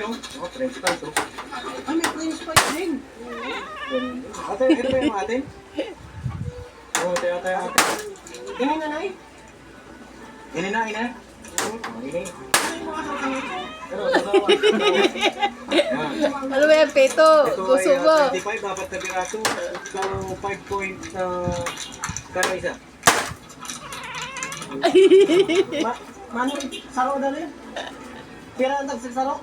oh. Oh, French fries, oh. Ah, may French fries din. Ate, ito ba yung atin? Oo, ate. Ganyan na, Nay. Ini na. Ini. Ano yung mga sarap nito? Pero, sasawa. Yan. Ano ba yan, Peto? Ito Gusto ay mo? 25, dapat na piraso. So, 5 point kano isa. Mano, saro na rin. Pira ang tagsasaro.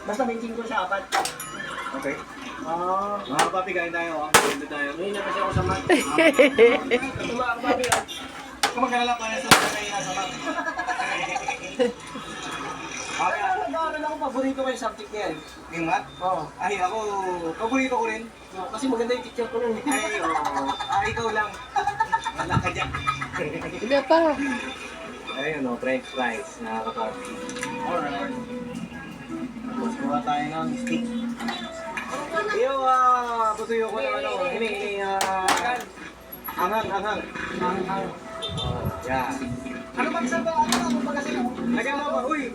Basta may 5 sa 4. Okay. Ah, Mga papi, kain tayo. Ganda tayo. ngayon na kasi ako sa mat. Tumaak babi ah. Kung magkalala pa sa kain na sa mat. Ano lang ako, paborito ko yung subject niya eh. Yung mat? Oo. Ay, ako, paborito ko rin. Kasi maganda yung teacher ko nun eh. Ay, oo. Ikaw lang. Wala ka dyan. Hindi pa. Ayun, no, French fries. Nakaka-coffee. Alright. Tapos kuha tayo ng stick. Iyo, patuyo ko ng ano. Ini, anghang. Oh, yan. Ano ba sa ba? Ano ba kasi ako? Nagama ba? Uy,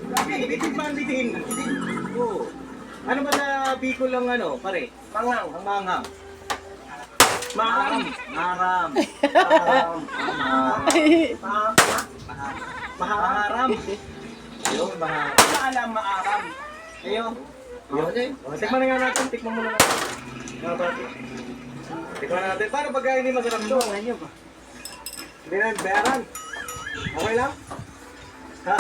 bitin. Oo. Ano ba sa Bicol lang ano, pare? Mangang. Ang manghang. Maram. Maram. Maharam. Yung maharam. Maalam, maaram. Ayun. Okay. Tikman na nga natin. Tikman muna natin. Tikman natin. Paano pagka hindi masarap ito? Hindi na bayaran. Okay lang? Ha?